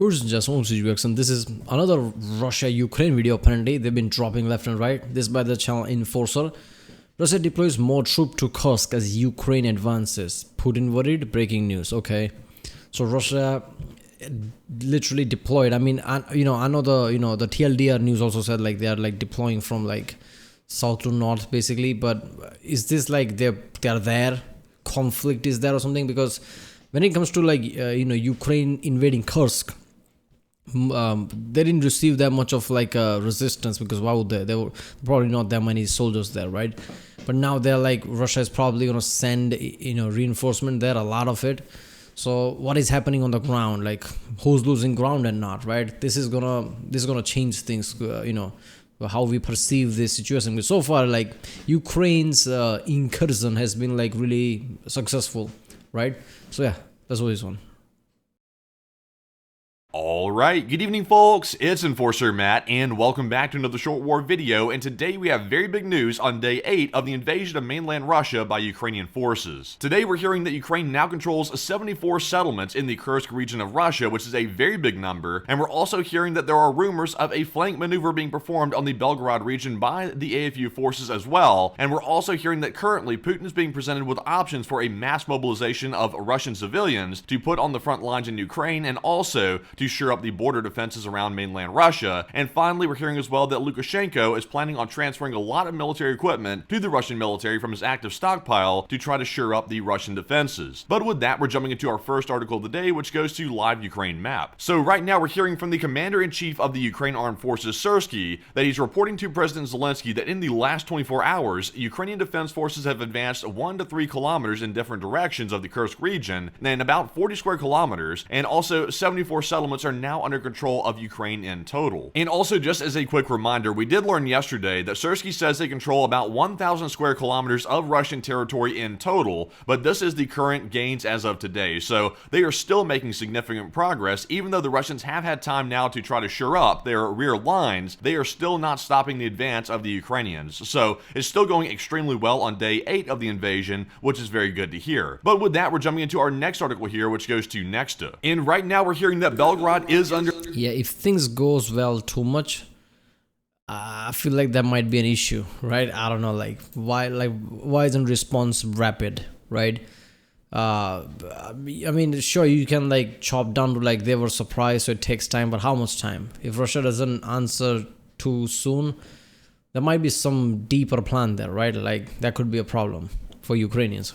Kursk just mobilization. This is another Russia-Ukraine video. Apparently, they've been dropping left and right. This by the channel Enforcer. Russia deploys more troops to Kursk as Ukraine advances. Putin worried. Breaking news. Okay, so Russia literally deployed. I mean, I know the TLDR news also said like they are like deploying from like south to north basically. But is this like they're there? Conflict is there or something? Because when it comes to like Ukraine invading Kursk, they didn't receive that much of like resistance, because why would they? There were probably not that many soldiers there, right? But now they're like, Russia is probably gonna send reinforcement there, a lot of it. So what is happening on the ground? Like who's losing ground and not, right? This is gonna change things, how we perceive this situation. Because so far, like Ukraine's incursion has been like really successful, right? So yeah, that's what this one. Alright, good evening folks, it's Enforcer Matt, and welcome back to another short war video, and today we have very big news on day 8 of the invasion of mainland Russia by Ukrainian forces. Today we're hearing that Ukraine now controls 74 settlements in the Kursk region of Russia, which is a very big number, and we're also hearing that there are rumors of a flank maneuver being performed on the Belgorod region by the AFU forces as well, and we're also hearing that currently Putin is being presented with options for a mass mobilization of Russian civilians to put on the front lines in Ukraine, and also to shore up the border defenses around mainland Russia. And finally, we're hearing as well that Lukashenko is planning on transferring a lot of military equipment to the Russian military from his active stockpile to try to shore up the Russian defenses. But with that, we're jumping into our first article of the day, which goes to Live Ukraine Map. So right now, we're hearing from the Commander-in-Chief of the Ukraine Armed Forces, Kursk, that he's reporting to President Zelensky that in the last 24 hours, Ukrainian defense forces have advanced 1 to 3 kilometers in different directions of the Kursk region, and about 40 square kilometers, and also 74 settlements are now under control of Ukraine in total. And also, just as a quick reminder, we did learn yesterday that Kursk says they control about 1,000 square kilometers of Russian territory in total, but this is the current gains as of today, so they are still making significant progress. Even though the Russians have had time now to try to shore up their rear lines, they are still not stopping the advance of the Ukrainians, so it's still going extremely well on day 8 of the invasion, which is very good to hear. But with that, we're jumping into our next article here, which goes to Nexta. And right now we're hearing that Belgorod is under... Yeah, if things goes well too much, I feel like that might be an issue, right? I don't know, why isn't response rapid, right? I mean, sure, you can like chop down to like they were surprised, so it takes time, but how much time? If Russia doesn't answer too soon, there might be some deeper plan there, right? Like that could be a problem for Ukrainians.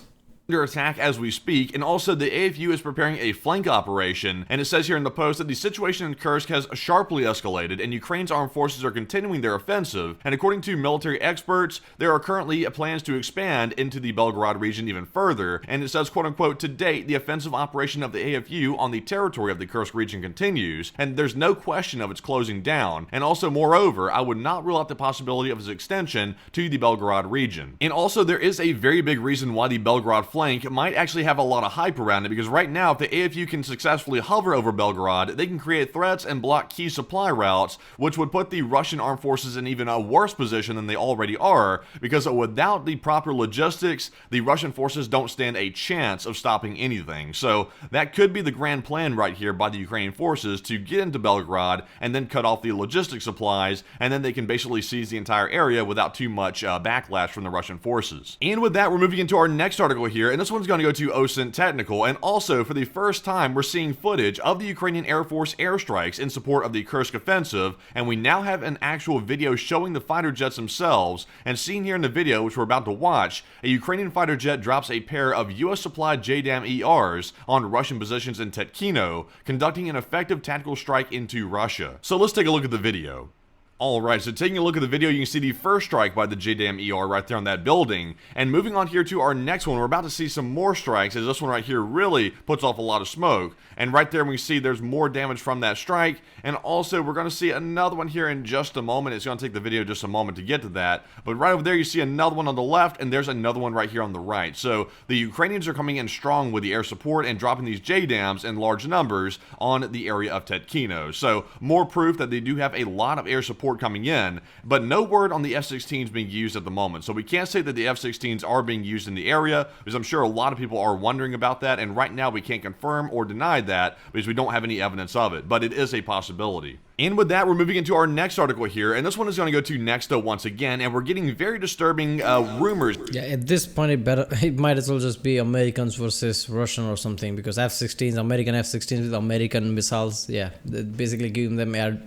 Under attack as we speak, and also the AFU is preparing a flank operation, and it says here in the post that the situation in Kursk has sharply escalated and Ukraine's armed forces are continuing their offensive, and according to military experts, there are currently plans to expand into the Belgorod region even further, and it says, quote unquote, to date, the offensive operation of the AFU on the territory of the Kursk region continues, and there's no question of its closing down, and also, moreover, I would not rule out the possibility of its extension to the Belgorod region. And also, there is a very big reason why the Belgorod flank might actually have a lot of hype around it, because right now, if the AFU can successfully hover over Belgorod, they can create threats and block key supply routes, which would put the Russian armed forces in even a worse position than they already are, because without the proper logistics, the Russian forces don't stand a chance of stopping anything. So that could be the grand plan right here by the Ukrainian forces to get into Belgorod and then cut off the logistic supplies, and then they can basically seize the entire area without too much backlash from the Russian forces. And with that, we're moving into our next article here, and this one's going to go to OSINT Technical, and also for the first time we're seeing footage of the Ukrainian Air Force airstrikes in support of the Kursk offensive, and we now have an actual video showing the fighter jets themselves, and seen here in the video, which we're about to watch, a Ukrainian fighter jet drops a pair of US supplied JDAM ERs on Russian positions in Tetkino, conducting an effective tactical strike into Russia. So let's take a look at the video. Alright, so taking a look at the video, you can see the first strike by the JDAM ER right there on that building. And moving on here to our next one, we're about to see some more strikes, as this one right here really puts off a lot of smoke. And right there we see there's more damage from that strike. And also we're going to see another one here in just a moment. It's going to take the video just a moment to get to that. But right over there you see another one on the left, and there's another one right here on the right. So the Ukrainians are coming in strong with the air support and dropping these JDAMs in large numbers on the area of Tetkino. So more proof that they do have a lot of air support support coming in, but no word on the F-16s being used at the moment. So we can't say that the F-16s are being used in the area, because I'm sure a lot of people are wondering about that, and right now we can't confirm or deny that because we don't have any evidence of it, but it is a possibility. And with that, we're moving into our next article here, and this one is going to go to Nexta once again, and we're getting very disturbing rumors. Yeah, at this point, it might as well just be Americans versus Russian or something, because F-16s, American F-16s with American missiles, yeah, basically giving them air.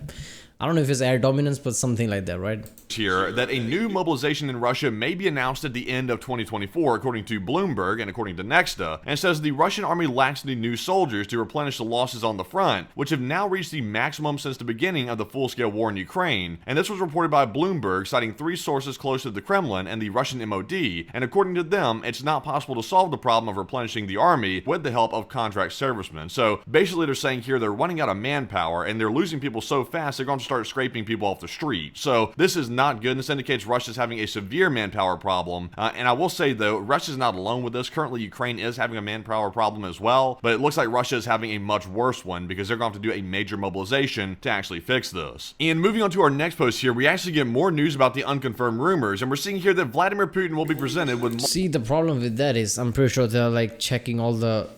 I don't know if it's air dominance, but something like that, right? Here that a new mobilization in Russia may be announced at the end of 2024, according to Bloomberg and according to Nexta, and says the Russian army lacks any new soldiers to replenish the losses on the front, which have now reached the maximum since the beginning of the full-scale war in Ukraine. And this was reported by Bloomberg, citing 3 sources close to the Kremlin and the Russian MOD, and according to them, it's not possible to solve the problem of replenishing the army with the help of contract servicemen. So basically they're saying here they're running out of manpower and they're losing people so fast they're going to start scraping people off the street. So this is not good. This indicates Russia's having a severe manpower problem. And I will say though, Russia's not alone with this. Currently, Ukraine is having a manpower problem as well, but it looks like Russia is having a much worse one because they're going to have to do a major mobilization to actually fix this. And moving on to our next post here, we actually get more news about the unconfirmed rumors, and we're seeing here that Vladimir Putin will be presented with. See, the problem with that is I'm pretty sure they're like checking all the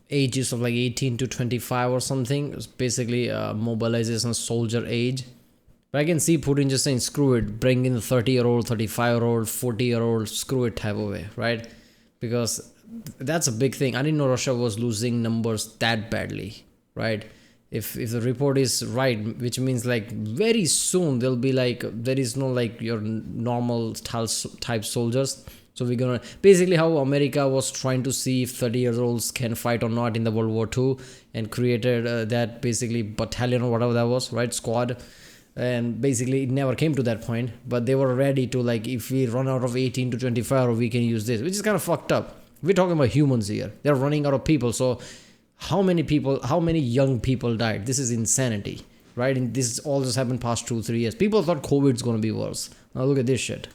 ages of like 18 to 25 or something. It's basically mobilization soldier age. But I can see Putin just saying, screw it, bring in the 30-year-old, 35-year-old, 40-year-old, screw it type of way, right? Because that's a big thing. I didn't know Russia was losing numbers that badly, right? If the report is right, which means like very soon there'll be like, there is no like your normal type soldiers. So we're gonna, basically how America was trying to see if 30-year-olds can fight or not in the World War II and created that basically battalion or whatever that was, right? Squad. And basically it never came to that point, but they were ready to like, if we run out of 18 to 25, we can use this, which is kind of fucked up. We're talking about humans here. They're running out of people. So how many young people died? This is insanity, right? And this all just happened past 2-3 years. People thought COVID's going to be worse. Now look at this shit.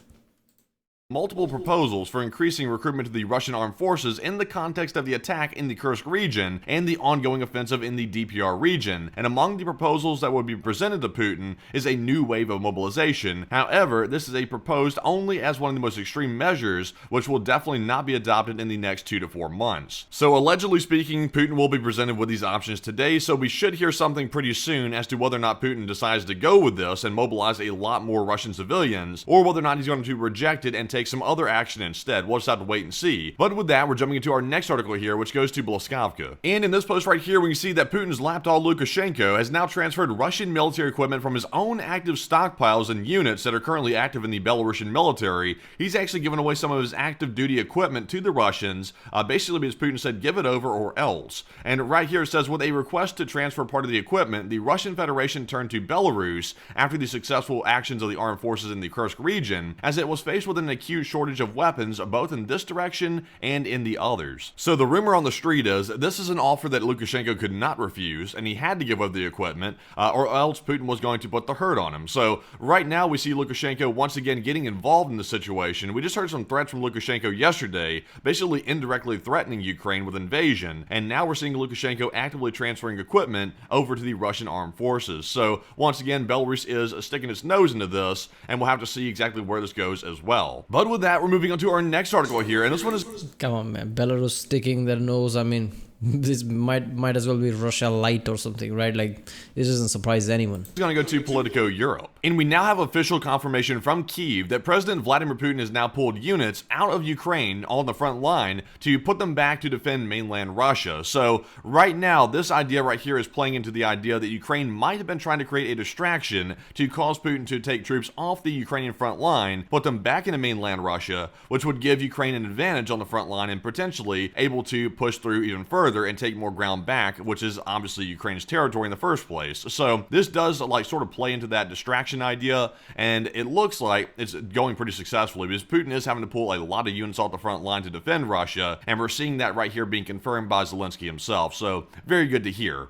Multiple proposals for increasing recruitment to the Russian armed forces in the context of the attack in the Kursk region and the ongoing offensive in the DPR region. And among the proposals that would be presented to Putin is a new wave of mobilization. However, this is a proposed only as one of the most extreme measures, which will definitely not be adopted in the next 2 to 4 months. So allegedly speaking, Putin will be presented with these options today, so we should hear something pretty soon as to whether or not Putin decides to go with this and mobilize a lot more Russian civilians, or whether or not he's going to reject it and take some other action instead. We'll just have to wait and see. But with that, we're jumping into our next article here, which goes to Blaskovka. And in this post right here, we can see that Putin's lapdog Lukashenko has now transferred Russian military equipment from his own active stockpiles and units that are currently active in the Belarusian military. He's actually given away some of his active duty equipment to the Russians, basically because Putin said, give it over or else. And right here it says, with a request to transfer part of the equipment, the Russian Federation turned to Belarus after the successful actions of the armed forces in the Kursk region, as it was faced with an acute shortage of weapons both in this direction and in the others. So the rumor on the street is this is an offer that Lukashenko could not refuse, and he had to give up the equipment, or else Putin was going to put the hurt on him. So right now we see Lukashenko once again getting involved in the situation. We just heard some threats from Lukashenko yesterday, basically indirectly threatening Ukraine with invasion, and now we're seeing Lukashenko actively transferring equipment over to the Russian armed forces. So once again, Belarus is sticking its nose into this, and we'll have to see exactly where this goes as well. But with that, we're moving on to our next article here, and this one is... Come on, man. Belarus sticking their nose, I mean, this might as well be Russia light or something, right? Like, this doesn't surprise anyone. It's going to go to Politico Europe. And we now have official confirmation from Kyiv that President Vladimir Putin has now pulled units out of Ukraine on the front line to put them back to defend mainland Russia. So right now, this idea right here is playing into the idea that Ukraine might have been trying to create a distraction to cause Putin to take troops off the Ukrainian front line, put them back into mainland Russia, which would give Ukraine an advantage on the front line and potentially able to push through even further and take more ground back, which is obviously Ukraine's territory in the first place. So this does like sort of play into that distraction idea, and it looks like it's going pretty successfully because Putin is having to pull a lot of units off the front line to defend Russia, and we're seeing that right here being confirmed by Zelensky himself. So very good to hear.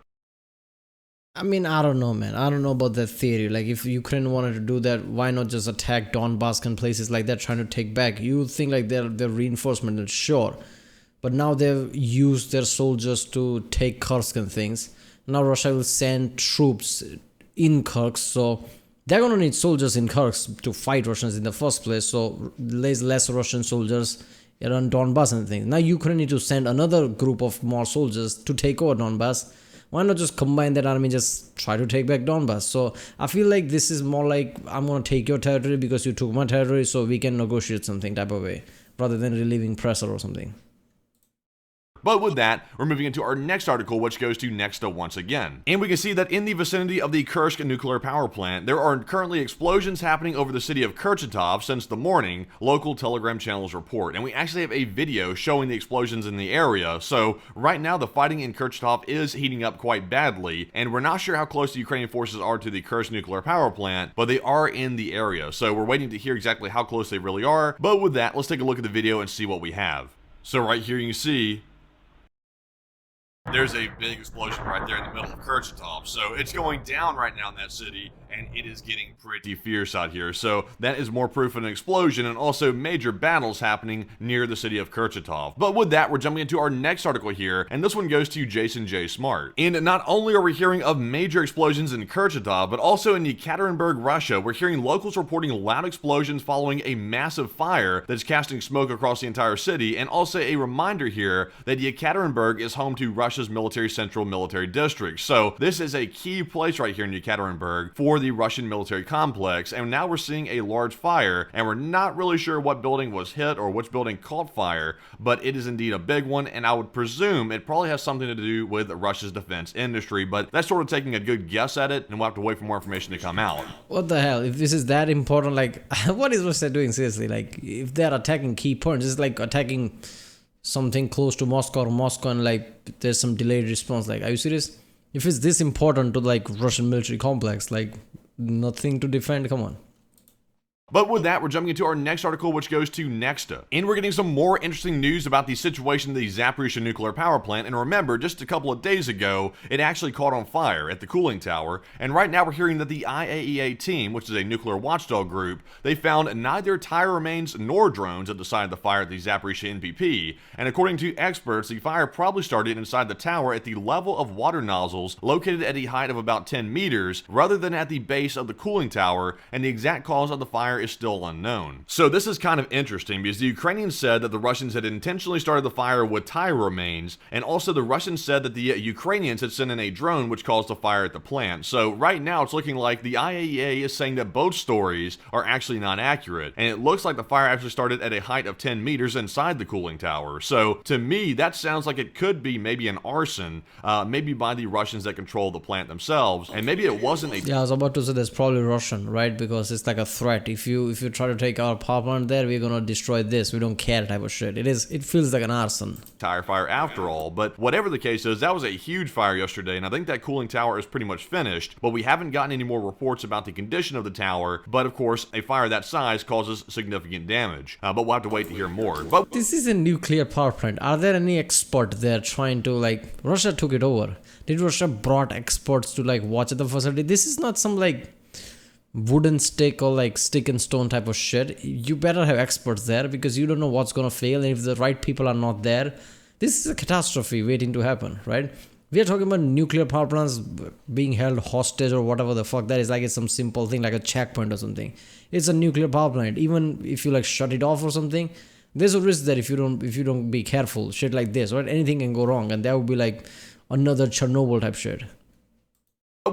I mean, I don't know, man. I don't know about that theory. Like, if Ukraine wanted to do that, why not just attack Donbass and places like that, trying to take back? You would think like they're reinforcement, sure. But now they've used their soldiers to take Kursk and things. Now Russia will send troops in Kursk, so They're gonna need soldiers in Kursk to fight Russians in the first place, so there's less Russian soldiers around Donbass and things. Now Ukraine need to send another group of more soldiers to take over Donbass. Why not just combine that army, just try to take back Donbass? So I feel like this is more like, I'm gonna take your territory because you took my territory, so we can negotiate something type of way, rather than relieving pressure or something. But with that, we're moving into our next article, which goes to Nexta once again. And we can see that in the vicinity of the Kursk nuclear power plant, there are currently explosions happening over the city of Kurchatov since the morning, local Telegram channels report. And we actually have a video showing the explosions in the area. So right now, the fighting in Kurchatov is heating up quite badly, and we're not sure how close the Ukrainian forces are to the Kursk nuclear power plant, but they are in the area. So we're waiting to hear exactly how close they really are. But with that, let's take a look at the video and see what we have. So right here you can see there's a big explosion right there in the middle of Kurchatov. So it's going down right now in that city, and it is getting pretty fierce out here. So that is more proof of an explosion and also major battles happening near the city of Kurchatov. But with that, we're jumping into our next article here, and this one goes to Jason J. Smart. And not only are we hearing of major explosions in Kurchatov, but also in Yekaterinburg, Russia, we're hearing locals reporting loud explosions following a massive fire that's casting smoke across the entire city, and also a reminder here that Yekaterinburg is home to Russia's military central military district. So this is a key place right here in Yekaterinburg for the Russian military complex, and now we're seeing a large fire, and we're not really sure what building was hit or which building caught fire, but it is indeed a big one, and I would presume it probably has something to do with Russia's defense industry, but that's sort of taking a good guess at it, and we'll have to wait for more information to come out. What the hell? If this is that important, like, what is Russia doing seriously? Like, if they're attacking key points, it's like attacking something close to Moscow and like there's some delayed response. Like, are you serious? If it's this important to like Russian military complex, like nothing to defend, come on. But with that, we're jumping into our next article, which goes to Nexta. And we're getting some more interesting news about the situation at the Zaporizhzhia nuclear power plant. And remember, just a couple of days ago, it actually caught on fire at the cooling tower. And right now we're hearing that the IAEA team, which is a nuclear watchdog group, they found neither tire remains nor drones at the site of the fire at the Zaporizhzhia NPP. And according to experts, the fire probably started inside the tower at the level of water nozzles located at a height of about 10 meters, rather than at the base of the cooling tower. And the exact cause of the fire is still unknown. So this is kind of interesting because the Ukrainians said that the Russians had intentionally started the fire with tire remains, and also the Russians said that the Ukrainians had sent in a drone which caused the fire at the plant. So right now it's looking like the IAEA is saying that both stories are actually not accurate, and it looks like the fire actually started at a height of 10 meters inside the cooling tower. So to me, that sounds like it could be maybe an arson, maybe by the Russians that control the plant themselves, and maybe it wasn't a... Yeah, I was about to say that's probably Russian, right? Because it's like a threat. If you try to take our power plant there, we're gonna destroy this. We don't care type of shit. It feels like an arson. Tire fire after all. But whatever the case is, that was a huge fire yesterday, and I think that cooling tower is pretty much finished, but we haven't gotten any more reports about the condition of the tower. But of course, a fire that size causes significant damage. But we'll have to wait to hear more. But this is a nuclear power plant. Are there any experts there trying to, like, Russia took it over? Did Russia brought experts to like watch at the facility? This is not some like wooden stick or like stick and stone type of shit. You better have experts there because you don't know what's gonna fail, and if the right people are not there, this is a catastrophe waiting to happen, right? We are talking about nuclear power plants being held hostage or whatever the fuck that is. Like it's some simple thing like a checkpoint or something. It's a nuclear power plant. Even if you like shut it off or something, there's a risk that if you don't be careful, shit like this, right? Anything can go wrong, and that would be like another Chernobyl type shit.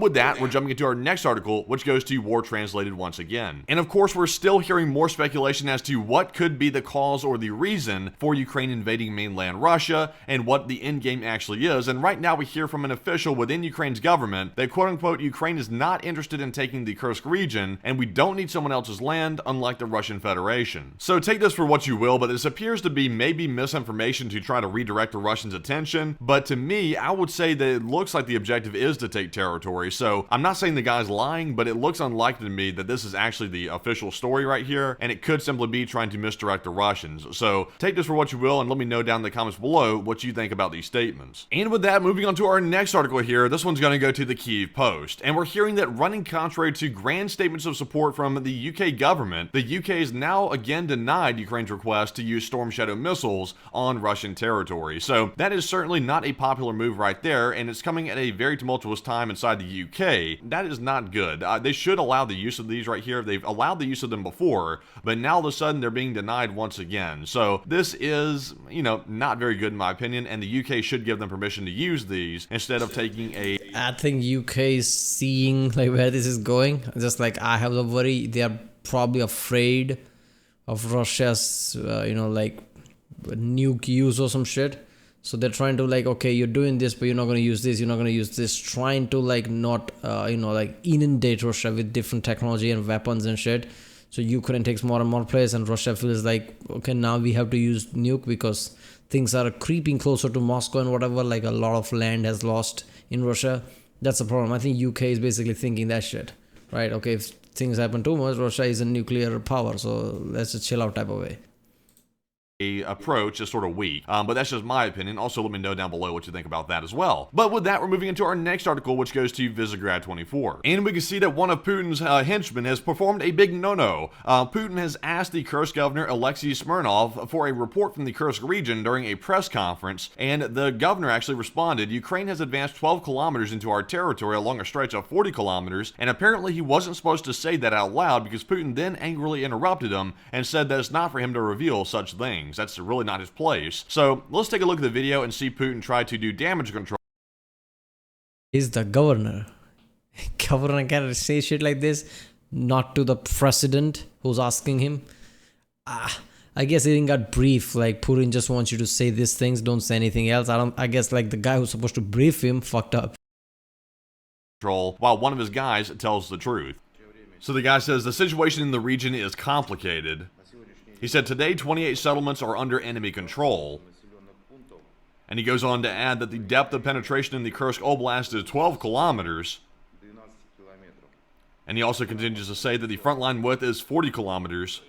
With that, we're jumping into our next article, which goes to War Translated once again. And of course, we're still hearing more speculation as to what could be the cause or the reason for Ukraine invading mainland Russia and what the endgame actually is. And right now we hear from an official within Ukraine's government that quote-unquote Ukraine is not interested in taking the Kursk region, and we don't need someone else's land, unlike the Russian Federation. So take this for what you will, but this appears to be maybe misinformation to try to redirect the Russians' attention. But to me, I would say that it looks like the objective is to take territory. So I'm not saying the guy's lying, but it looks unlikely to me that this is actually the official story right here, and it could simply be trying to misdirect the Russians. So take this for what you will, and let me know down in the comments below what you think about these statements. And with that, moving on to our next article here, this one's going to go to the Kyiv Post. And we're hearing that running contrary to grand statements of support from the UK government, the UK has now again denied Ukraine's request to use Storm Shadow missiles on Russian territory. So that is certainly not a popular move right there, and it's coming at a very tumultuous time inside the the UK. That is not good. They should allow the use of these right here. They've allowed the use of them before, but now all of a sudden they're being denied once again. So this is, not very good in my opinion, and the UK should give them permission to use these instead of taking a... I think UK is seeing like where this is going. Just like I have the worry, they are probably afraid of Russia's, like nuke use or some shit. So they're trying to like, okay, you're doing this, but you're not going to use this, you're not going to use this, trying to like not, like inundate Russia with different technology and weapons and shit. So Ukraine takes more and more place, and Russia feels like, okay, now we have to use nuke because things are creeping closer to Moscow and whatever, like a lot of land has lost in Russia. That's the problem. I think UK is basically thinking that shit, right? Okay, if things happen too much, Russia is a nuclear power, so let's just chill out type of way. Approach is sort of weak, but that's just my opinion. Also, let me know down below what you think about that as well. But with that, we're moving into our next article, which goes to Visegrad 24, and we can see that one of Putin's henchmen has performed a big no-no. Putin has asked the Kursk governor Alexei Smirnov for a report from the Kursk region during a press conference, and the governor actually responded, "Ukraine has advanced 12 kilometers into our territory along a stretch of 40 kilometers, and apparently he wasn't supposed to say that out loud because Putin then angrily interrupted him and said that it's not for him to reveal such things. That's really not his place." So let's take a look at the video and see Putin try to do damage control. He's the governor. Governor can say shit like this, not to the president who's asking him. I guess he didn't got brief. Like Putin just wants you to say these things, don't say anything else. I guess like the guy who's supposed to brief him fucked up. While one of his guys tells the truth. So the guy says the situation in the region is complicated. He said today 28 settlements are under enemy control. And he goes on to add that the depth of penetration in the Kursk Oblast is 12 kilometers. And he also continues to say that the frontline width is 40 kilometers.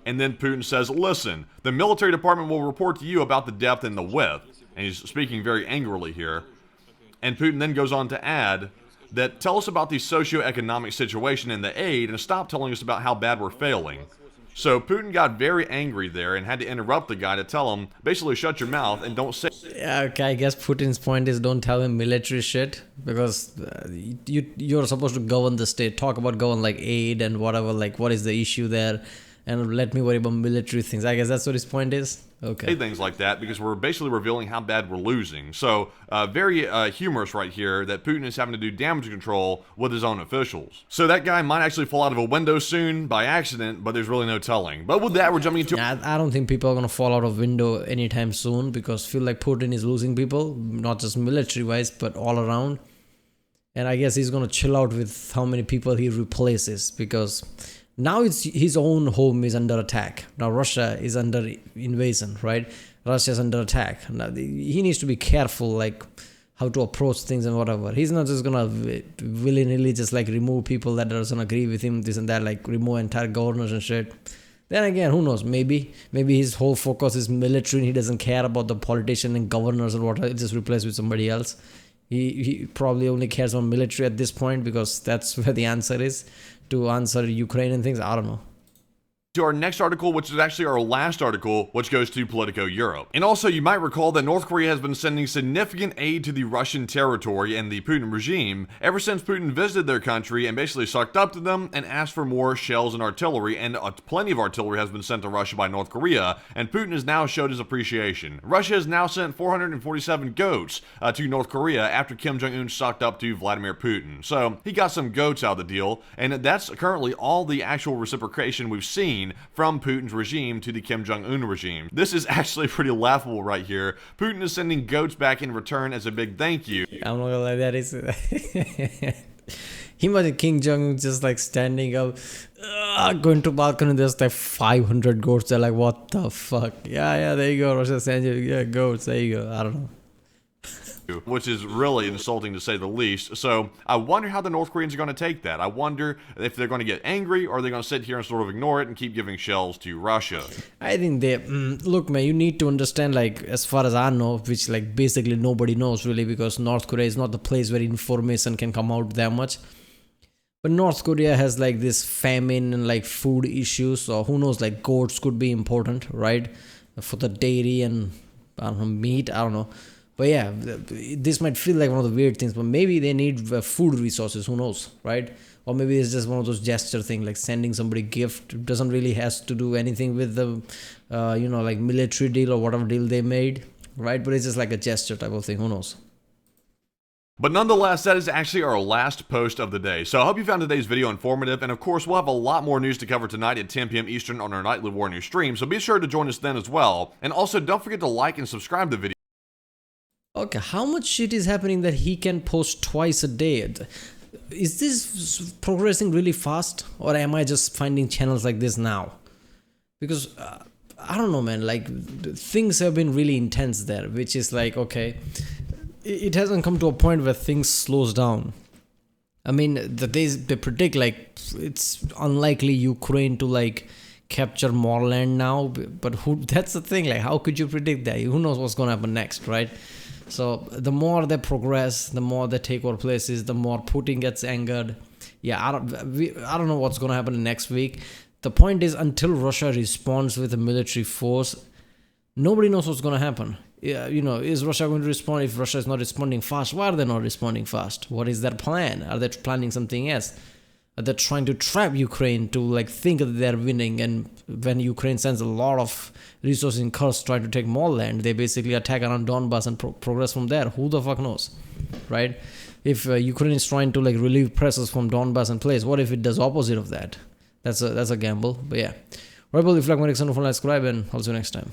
And then Putin says, listen, the military department will report to you about the depth and the width. And he's speaking very angrily here. And Putin then goes on to add that tell us about the socio-economic situation and the aid and stop telling us about how bad we're failing. So Putin got very angry there and had to interrupt the guy to tell him, basically shut your mouth and don't say... Yeah, okay, I guess Putin's point is don't tell him military shit, because you're supposed to govern the state, talk about govern like aid and whatever, like what is the issue there, and let me worry about military things. I guess that's what his point is. Okay. Things like that, because we're basically revealing how bad we're losing. So, very humorous right here that Putin is having to do damage control with his own officials. So that guy might actually fall out of a window soon by accident, but there's really no telling. But with that, we're jumping into... I don't think people are going to fall out of window anytime soon, because I feel like Putin is losing people, not just military-wise, but all around. And I guess he's going to chill out with how many people he replaces, because... now it's his own home is under attack. Now Russia is under invasion, right? Russia is under attack. Now he needs to be careful, like how to approach things and whatever. He's not just gonna willy-nilly just like remove people that doesn't agree with him, this and that, like remove entire governors and shit. Then again, who knows? Maybe his whole focus is military and he doesn't care about the politician and governors or whatever. Just replace with somebody else. He probably only cares about military at this point, because that's where the answer is. To answer Ukraine and things, I don't know. To our next article, which is actually our last article, which goes to Politico Europe. And also, you might recall that North Korea has been sending significant aid to the Russian territory and the Putin regime ever since Putin visited their country and basically sucked up to them and asked for more shells and artillery, and plenty of artillery has been sent to Russia by North Korea, and Putin has now showed his appreciation. Russia has now sent 447 goats to North Korea after Kim Jong-un sucked up to Vladimir Putin. So, he got some goats out of the deal, and that's currently all the actual reciprocation we've seen from Putin's regime to the Kim Jong-un regime. This is actually pretty laughable right here. Putin is sending goats back in return as a big thank you. I'm not gonna lie, that is... Him and Kim Jong-un just like standing up, going to balcony, there's like 500 goats. They're like, what the fuck? Yeah, there you go, Russia sends you, yeah, goats, there you go, I don't know. Which is really insulting to say the least. So I wonder how the North Koreans are going to take that. I wonder if they're going to get angry, or are they going to sit here and sort of ignore it and keep giving shells to Russia. I think they look, man, you need to understand, like, as far as I know, which like basically nobody knows really, because North Korea is not the place where information can come out that much. But North Korea has like this famine and like food issues, so who knows, like goats could be important, right, for the dairy and I don't know, meat, I don't know. But yeah, this might feel like one of the weird things, but maybe they need food resources, who knows, right? Or maybe it's just one of those gesture things, like sending somebody gift. It doesn't really has to do anything with the like military deal or whatever deal they made, right? But it's just like a gesture type of thing, who knows. But nonetheless, that is actually our last post of the day. So I hope you found today's video informative, and of course we'll have a lot more news to cover tonight at 10 p.m. Eastern on our Nightly War News stream, so be sure to join us then as well. And also don't forget to like and subscribe to the video. Okay, how much shit is happening that he can post twice a day? Is this progressing really fast, or am I just finding channels like this now? Because I don't know, man, like things have been really intense there, which is like, okay, it hasn't come to a point where things slows down. I mean, they predict like it's unlikely Ukraine to like capture more land now, but that's the thing, like how could you predict that? Who knows what's going to happen next, right? So the more they progress, the more they take over places, the more Putin gets angered. Yeah, I don't know what's going to happen next week. The point is, until Russia responds with a military force, nobody knows what's going to happen. Yeah, is Russia going to respond? If Russia is not responding fast, why are they not responding fast? What is their plan? Are they planning something else? Are they trying to trap Ukraine to like think that they're winning? And when Ukraine sends a lot of resources in Kursk trying to take more land, they basically attack around Donbass and progress from there. Who the fuck knows, right? If Ukraine is trying to like relieve pressures from Donbass and place, what if it does opposite of that? That's a gamble. But yeah, Rebel, if you like my next one, subscribe, and I'll see you next time.